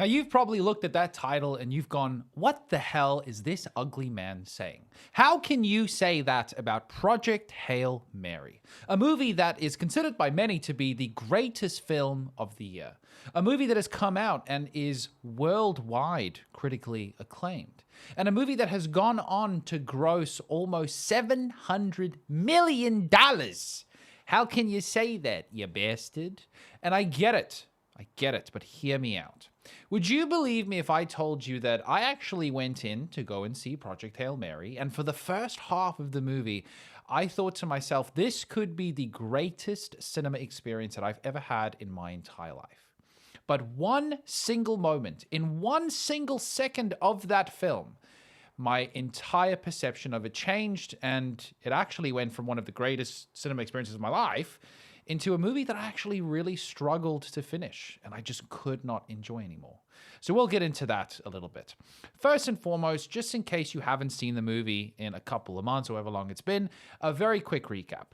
Now, you've probably looked at that title and you've gone, what the hell is this ugly man saying? How can you say that about Project Hail Mary? A movie that is considered by many to be the greatest film of the year. A movie that has come out and is worldwide critically acclaimed. And a movie that has gone on to gross almost $700 million. How can you say that, you bastard? And I get it, but hear me out. Would you believe me if I told you that I actually went in to go and see Project Hail Mary, and for the first half of the movie, I thought to myself, this could be the greatest cinema experience that I've ever had in my entire life. But one single moment, in one single second of that film, my entire perception of it changed, and it actually went from one of the greatest cinema experiences of my life into a movie that I actually really struggled to finish, and I just could not enjoy anymore. So we'll get into that a little bit. First and foremost, just in case you haven't seen the movie in a couple of months or however long it's been, a very quick recap.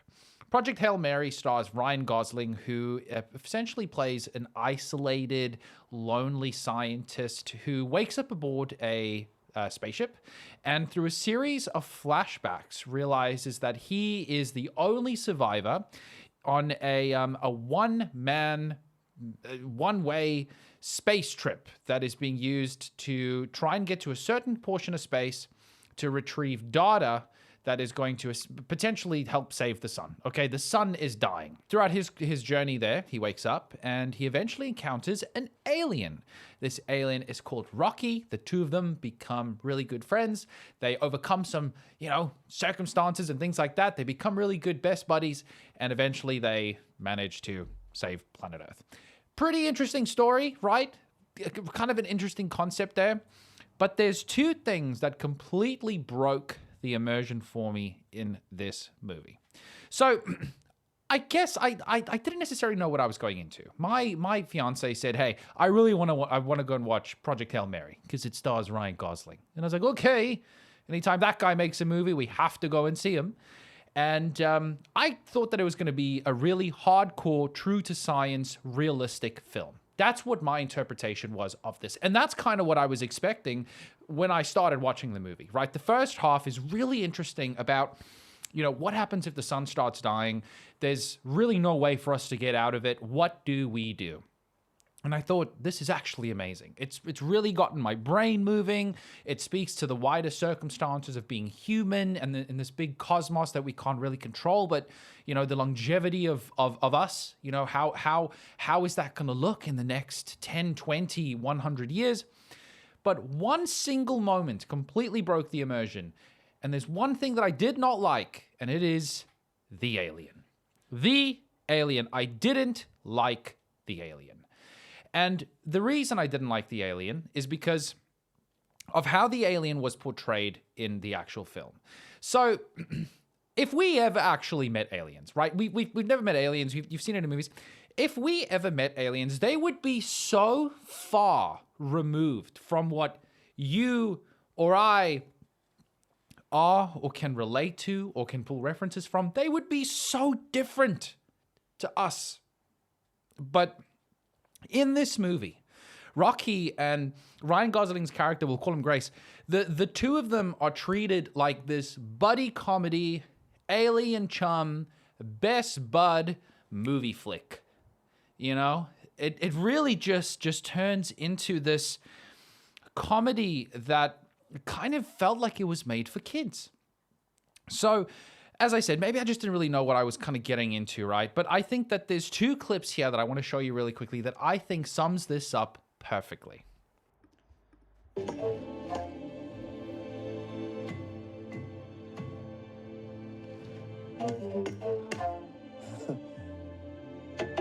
Project Hail Mary stars Ryan Gosling, who essentially plays an isolated, lonely scientist who wakes up aboard a spaceship, and through a series of flashbacks realizes that he is the only survivor on a one-way space trip that is being used to try and get to a certain portion of space to retrieve data that is going to potentially help save the sun. Okay, the sun is dying. Throughout his journey there, he wakes up and he eventually encounters an alien. This alien is called Rocky. The two of them become really good friends. They overcome some, circumstances and things like that. They become really good best buddies, and eventually they manage to save planet Earth. Pretty interesting story, right? Kind of an interesting concept there. But there's two things that completely broke the immersion for me in this movie. So I guess I didn't necessarily know what I was going into. My fiance said, "Hey, I want to go and watch Project Hail Mary because it stars Ryan Gosling." And I was like, "Okay, anytime that guy makes a movie, we have to go and see him." And I thought that it was going to be a really hardcore, true to science, realistic film. That's what my interpretation was of this. And that's kind of what I was expecting when I started watching the movie, right? The first half is really interesting about, what happens if the sun starts dying? There's really no way for us to get out of it. What do we do? And I thought, this is actually amazing. It's really gotten my brain moving. It speaks to the wider circumstances of being human and in this big cosmos that we can't really control. But, the longevity of us, how is that going to look in the next 10, 20, 100 years? But one single moment completely broke the immersion. And there's one thing that I did not like, and it is the alien. The alien. I didn't like the alien. And the reason I didn't like the alien is because of how the alien was portrayed in the actual film. So, if we ever actually met aliens, right? We've never met aliens. You've seen it in movies. If we ever met aliens, they would be so far removed from what you or I are or can relate to or can pull references from. They would be so different to us. But in this movie, Rocky and Ryan Gosling's character, we'll call him Grace, the two of them are treated like this buddy comedy, alien chum, best bud movie flick. It really just turns into this comedy that kind of felt like it was made for kids. So, as I said, maybe I just didn't really know what I was kind of getting into, right? But I think that there's two clips here that I want to show you really quickly that I think sums this up perfectly.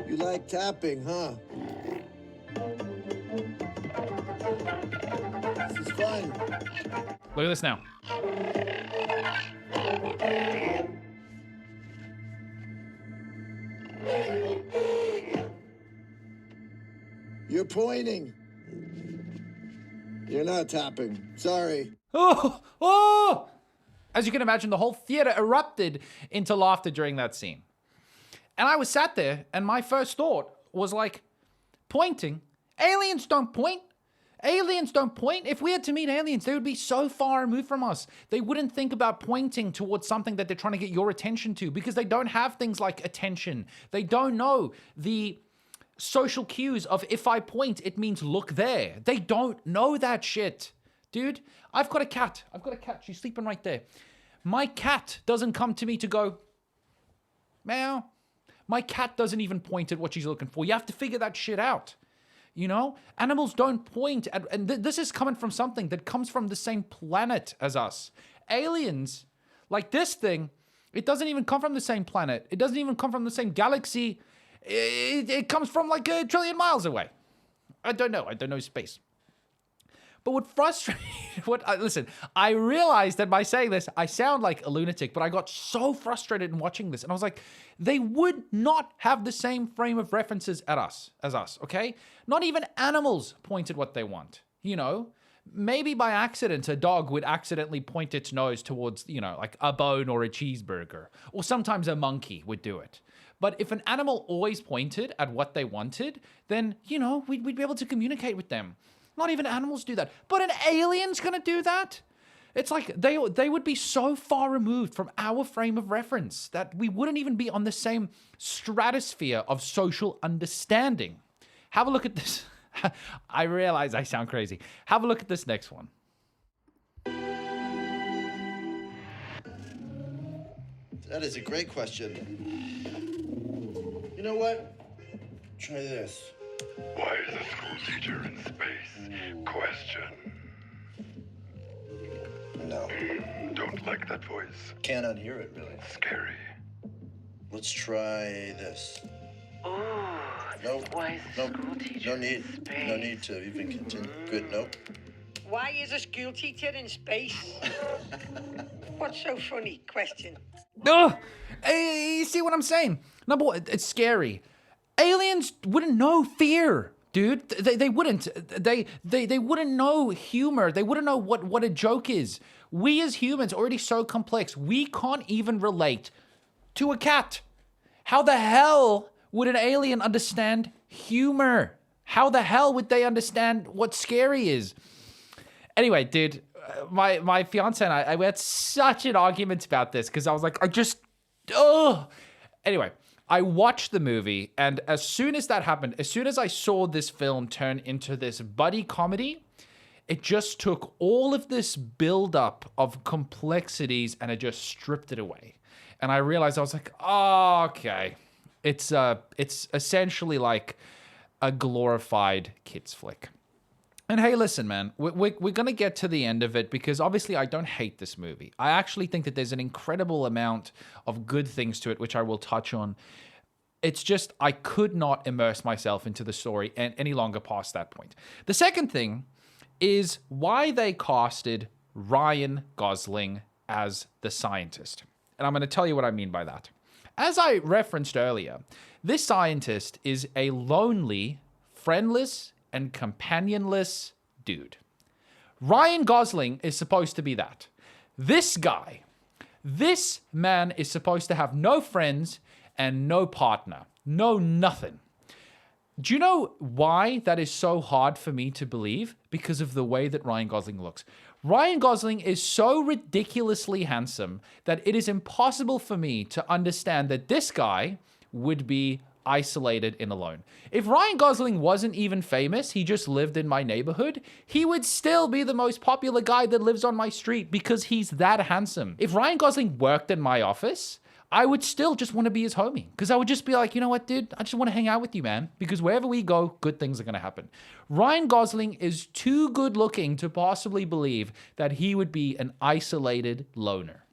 You like tapping, huh? This is fun. Look at this now. You're pointing. You're not tapping. Sorry. Oh! As you can imagine, the whole theater erupted into laughter during that scene. And I was sat there, and my first thought was like, pointing? Aliens don't point. Aliens don't point. If we had to meet aliens, they would be so far removed from us. They wouldn't think about pointing towards something that they're trying to get your attention to because they don't have things like attention. They don't know the social cues of if I point, it means look there. They don't know that shit. Dude, I've got a cat. She's sleeping right there. My cat doesn't come to me to go, meow. My cat doesn't even point at what she's looking for. You have to figure that shit out. You know, animals don't point at, and this is coming from something that comes from the same planet as us. Aliens, like this thing, it doesn't even come from the same planet. It doesn't even come from the same galaxy. It comes from like 1 trillion miles away. I don't know space. But what frustrates, listen, I realized that by saying this, I sound like a lunatic, but I got so frustrated in watching this. And I was like, they would not have the same frame of references as us, okay? Not even animals point at what they want, you know? Maybe by accident, a dog would accidentally point its nose towards, you know, like a bone or a cheeseburger. Or sometimes a monkey would do it. But if an animal always pointed at what they wanted, then, you know, we'd be able to communicate with them. Not even animals do that. But an alien's gonna do that? It's like they would be so far removed from our frame of reference that we wouldn't even be on the same stratosphere of social understanding. Have a look at this. I realize I sound crazy. Have a look at this next one. That is a great question. You know what? Try this. Why is a school teacher in space? Question. No. Don't like that voice. Can't unhear it, really. Scary. Let's try this. Oh, Nope. why is a Nope. school teacher No in need. space? No need to even continue. Good. Nope. Why is a school teacher in space? What's so funny? Question. Ugh! Hey, you see what I'm saying? Number one, it's scary. Aliens wouldn't know fear, dude. They wouldn't. They wouldn't know humor. They wouldn't know what a joke is. We as humans are already so complex. We can't even relate to a cat. How the hell would an alien understand humor? How the hell would they understand what scary is? Anyway, dude, my fiance and I we had such an argument about this because I was like, Anyway, I watched the movie, and as soon as that happened, as soon as I saw this film turn into this buddy comedy, it just took all of this buildup of complexities and it just stripped it away. And I realized, I was like, oh, okay. It's essentially like a glorified kids flick. And hey, listen, man, we're going to get to the end of it because obviously I don't hate this movie. I actually think that there's an incredible amount of good things to it, which I will touch on. It's just I could not immerse myself into the story any longer past that point. The second thing is why they casted Ryan Gosling as the scientist. And I'm going to tell you what I mean by that. As I referenced earlier, this scientist is a lonely, friendless, and companionless dude. Ryan Gosling is supposed to be that. This guy, this man is supposed to have no friends and no partner, no nothing. Do you know why that is so hard for me to believe? Because of the way that Ryan Gosling looks. Ryan Gosling is so ridiculously handsome that it is impossible for me to understand that this guy would be isolated and alone. If Ryan Gosling wasn't even famous, he just lived in my neighborhood, he would still be the most popular guy that lives on my street because he's that handsome. If Ryan Gosling worked in my office, I would still just want to be his homie because I would just be like, you know what, dude? I just want to hang out with you, man, because wherever we go, good things are going to happen. Ryan Gosling is too good looking to possibly believe that he would be an isolated loner.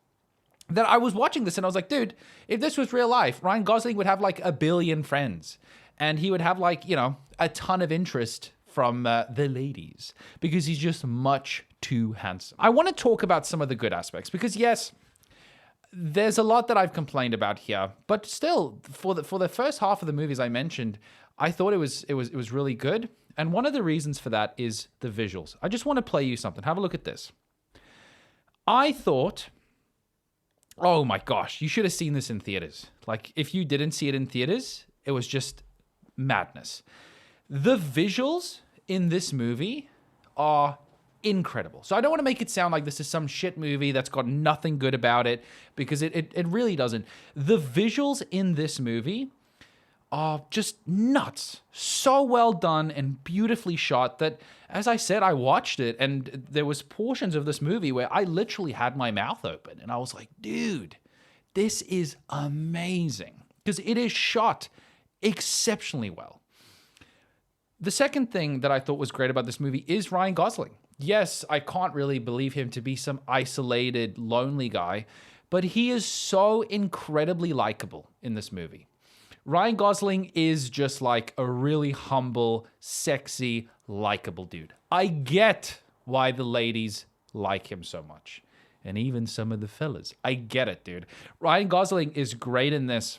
That I was watching this and I was like, dude, if this was real life, Ryan Gosling would have like 1 billion friends and he would have like, you know, a ton of interest from the ladies because he's just much too handsome. I want to talk about some of the good aspects because yes, there's a lot that I've complained about here, but still for the first half of the movies I mentioned, I thought it was really good. And one of the reasons for that is the visuals. I just want to play you something. Have a look at this. I thought, oh my gosh, you should have seen this in theaters. Like, if you didn't see it in theaters, it was just madness. The visuals in this movie are incredible. So I don't want to make it sound like this is some shit movie that's got nothing good about it, because it really doesn't. The visuals in this movie are just nuts. So well done and beautifully shot that, as I said, I watched it and there was portions of this movie where I literally had my mouth open and I was like, dude, this is amazing, because it is shot exceptionally well. The second thing that I thought was great about this movie is Ryan Gosling. Yes, I can't really believe him to be some isolated, lonely guy, but he is so incredibly likable in this movie. Ryan Gosling is just like a really humble, sexy, likable dude. I get why the ladies like him so much. And even some of the fellas. I get it, dude. Ryan Gosling is great in this.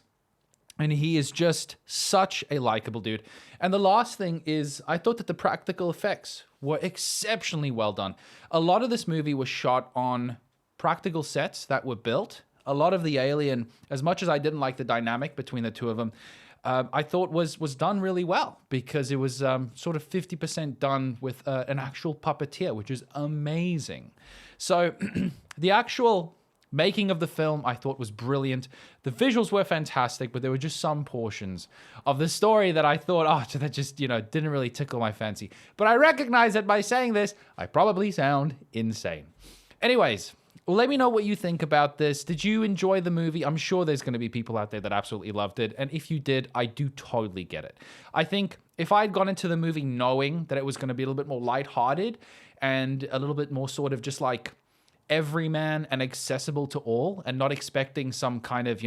And he is just such a likable dude. And the last thing is, I thought that the practical effects were exceptionally well done. A lot of this movie was shot on practical sets that were built. A lot of the alien, as much as I didn't like the dynamic between the two of them, I thought was done really well, because it was sort of 50% done with an actual puppeteer, which is amazing. So the actual making of the film, I thought, was brilliant. The visuals were fantastic, but there were just some portions of the story that I thought, oh, that just, didn't really tickle my fancy. But I recognize that by saying this, I probably sound insane. Anyways, let me know what you think about this. Did you enjoy the movie? I'm sure there's going to be people out there that absolutely loved it. And if you did, I do totally get it. I think if I'd gone into the movie knowing that it was going to be a little bit more lighthearted and a little bit more sort of just like everyman and accessible to all, and not expecting some kind of,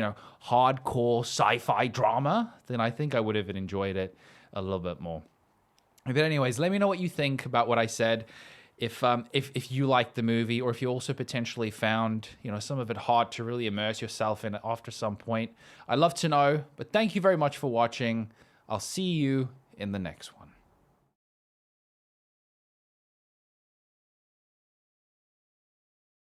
hardcore sci-fi drama, then I think I would have enjoyed it a little bit more. But anyways, let me know what you think about what I said. If you liked the movie, or if you also potentially found, some of it hard to really immerse yourself in it after some point. I'd love to know, but thank you very much for watching. I'll see you in the next one.